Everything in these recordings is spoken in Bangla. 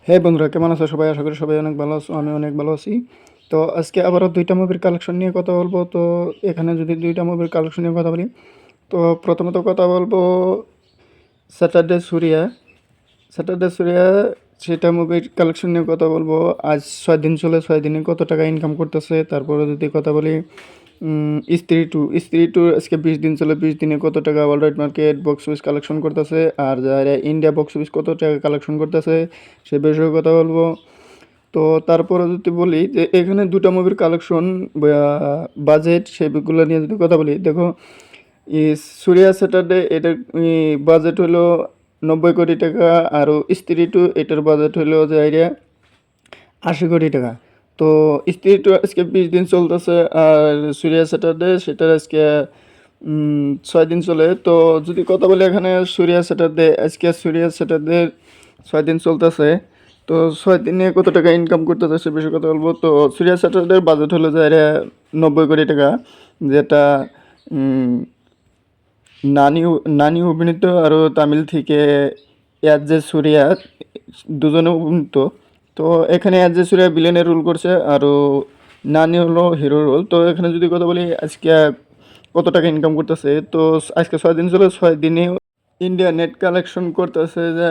হে বন্ধুরা, কেমন আছো সবাই? আশা করি সবাই অনেক ভালো আছো। আমি অনেক ভালো আছি। তো আজকে আবারও দুইটা মুভির কালেকশন নিয়ে কথা বলবো। তো এখানে যদি দুইটা মুভির কালেকশন নিয়ে কথা বলি, তো প্রথমত কথা বলবো স্যাটারডে সুরিয়া। স্যাটারডে সুরিয়া সেটা মুভির কালেকশন নিয়ে কথা বলবো। আজ 6 দিন চলে, 6 দিনে কত টাকা ইনকাম করতেছে। তারপরে যদি কথা বলি স্ত্রী টু আজকে 20 দিন চলে, 20 দিনে কত টাকা world wide market box office collection করতেছে, আর যারা ইন্ডিয়া বক্স অফিস কত টাকা কালেকশন করতেছে সে বিষয়ে কথা বলবো। তো তারপরে যদি বলি যে এখানে দুটো মুভির কালেকশন, বাজেট সেগুলো নিয়ে যদি কথা বলি, দেখো সুরিয়া স্যাটারডে এটার বাজেট হলো 90 কোটি টাকা, আর স্ত্রী টু এটার বাজেট হলো যে আইডিয়া 80 কোটি টাকা। তো স্ত্রী টু আজকে 20 দিন চলতেছে, আর সুরিয়া স্যাটারডে সেটার আজকে 6 দিন চলে। তো যদি কথা বলি এখানে সুরিয়া স্যাটারডে 6 দিন চলতেছে। তো 6 দিনে কত টাকা ইনকাম করতেছে সে বিষয়ে কথা বলবো। তো সুরিয়া স্যাটারডের বাজেট হলো যে 90 কোটি টাকা, যেটা উম, নানি নানি অভিনীত, আরও তামিল থেকে এয়ার যে সুরিয়া দুজনে অভিনীত। তো এখানে এয়ার যে সুরিয়া ভিলেনের রোল করছে, আরও নানি হলো হিরো রোল। তো এখানে যদি কথা বলি আজকে কত টাকা ইনকাম করতেছে, তো আজকে 6 দিন চলে, 6 দিনে ইন্ডিয়া নেট কালেকশন করতেছে যে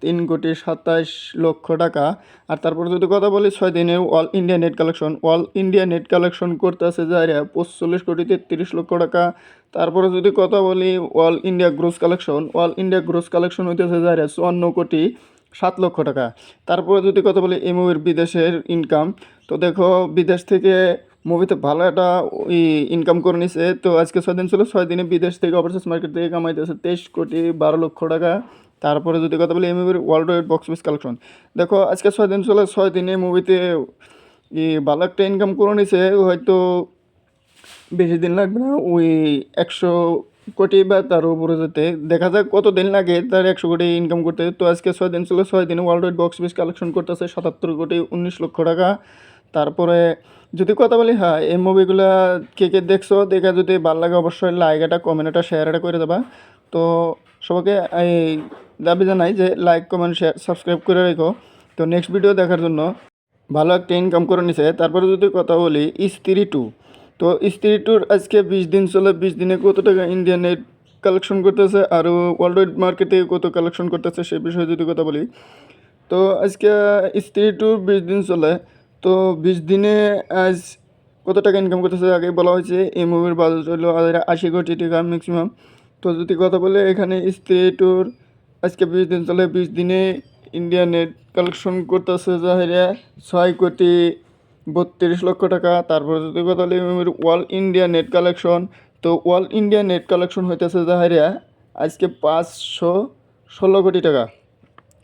3,27,00,000 টাকা। আর তারপর যদি কথা বলি 6 দিনে অল ইন্ডিয়া নেট কালেকশন করতেছে যে 45,33,00,000 টাকা। তারপরে যদি কথা বলি অল ইন্ডিয়া গ্রোস কালেকশন হইতেছে যে 54,07,00,000 টাকা। তারপরে যদি কথা বলি এই মুভির বিদেশের ইনকাম, তো দেখো বিদেশ থেকে মুভিতে ভালো একটা ইনকাম করে নিছে। তো আজকে 6 দিন ছিল, 6 দিনে বিদেশ থেকে ওভারসিজ মার্কেট থেকে কামাইতেছে 23,12,00,000 টাকা। তারপরে যদি কথা বলি এই মুভির world wide box office collection, দেখো আজকে 6 দিন চলে, 6 দিনে মুভিতে ভালো একটা ইনকাম করে নিছে। হয়তো বেশি দিন লাগবে না, 100 কোটি বা তার উপরে যেতে। দেখা যাক কত দিন লাগে তার 100 কোটি ইনকাম করতে। তো আজকে 6 দিন ছিল, 6 দিনে world wide box office collection করতেছে 77,19,00,000 টাকা। তারপরে যদি কথা বলি, হ্যাঁ এই মুভিগুলা কে কে দেখছো, দেখা যদি ভালো লাগে অবশ্যই লাইক এটা, কমেন্ট এটা, শেয়ার এটা করে দেবা। তো সবাইকে এই দাবি জানাই যে লাইক, কমেন্ট, শেয়ার, সাবস্ক্রাইব করে রেখো। তো নেক্সট ভিডিও দেখার জন্য। ভালো একটা ইনকাম করে নিছে। তারপরে যদি কথা বলি স্ত্রী টু, তো স্ত্রী টুর আজকে 20 দিন চলে, 20 দিনে কত টাকা ইন্ডিয়ান নেট কালেকশন করতেছে, আর ওয়ার্ল্ড ওয়াইড মার্কেটে কত কালেকশন করতেছে সে বিষয়ে যদি কথা বলি, তো আজকে স্ত্রী টু 20 দিন চলে। তো 20 দিনে আজ কত টাকা ইনকাম করতেছে আগে বলা হয়েছে। এই মুভির বাজেট হলো 80 কোটি টাকা ম্যাক্সিমাম। তো যদি কথা বলে এখানে স্ত্রী টুর আজকে 20 দিন চলে, 20 দিনে ইন্ডিয়া নেট কালেকশন করতেছে যাহিরা 6,32,00,000 টাকা। তারপরে যদি কথা বলি অল ইন্ডিয়া নেট কালেকশন, তো অল ইন্ডিয়া নেট কালেকশন হইতেছে যাহিরা আজকে 516 কোটি টাকা।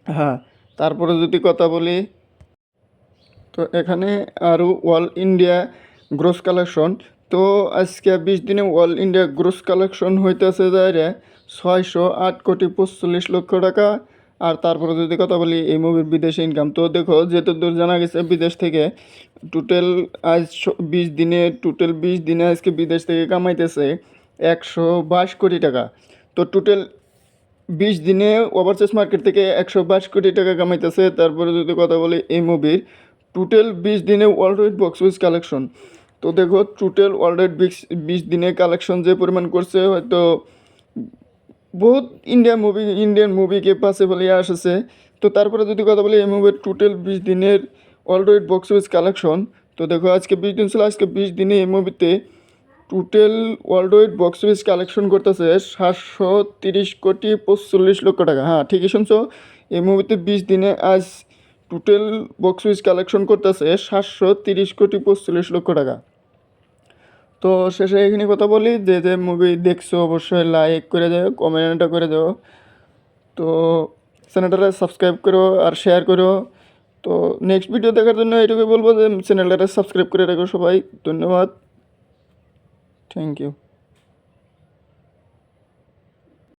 হ্যাঁ, তারপরে যদি কথা বলি, তো এখানে আরও অল ইন্ডিয়া গ্রোস কালেকশন, তো আজকে 20 দিনে অল ইন্ডিয়া গ্রোস কালেকশন হইতেছে যাইরে 608,45,00,000 টাকা। আর তারপরে যদি কথা বলি এই মুভির বিদেশি ইনকাম, তো দেখো যেতদূর জানা গেছে বিদেশ থেকে টোটাল আজ 20 দিনে আজকে বিদেশ থেকে কামাইতেছে 122 কোটি টাকা। তো টোটাল 20 দিনে ওভারসিজ মার্কেট থেকে 122 কোটি টাকা কামাইতেছে। তারপরে যদি কথা বলি এই মুভির টোটাল 20 দিনে world wide box office collection, তো দেখো টোটাল ওয়ার্ল্ড ওয়াইড 20 দিনে কালেকশন যে পরিমাণ করছে, হয়তো বহুত ইন্ডিয়ান মুভিকে পাশে বলে আসছে। তো তারপরে যদি কথা বলি এই মুভির টোটাল 20 দিনের world wide box office collection, তো দেখো আজকে 20 দিন ছিল, আজকে 20 দিনে এই মুভিতে total world wide box office collection করতেছে 730,45,00,000 টাকা। হ্যাঁ ঠিকই শুনছো, এই মুভিতে 20 দিনে আজ টোটাল বক্স অফিস কালেকশন করতেছে 730,45,00,000 টাকা। তো শেষে এখানে কথা বলি, যে যে মুভি দেখছো অবশ্যই লাইক করে যাও, কমেন্টটা করে দাও। তো চ্যানেলটা সাবস্ক্রাইব করো আর শেয়ার করো। তো নেক্সট ভিডিও দেখার জন্য এটুকুই বলবো যে চ্যানেলটা সাবস্ক্রাইব করে রাখো সবাই। ধন্যবাদ, থ্যাংক ইউ।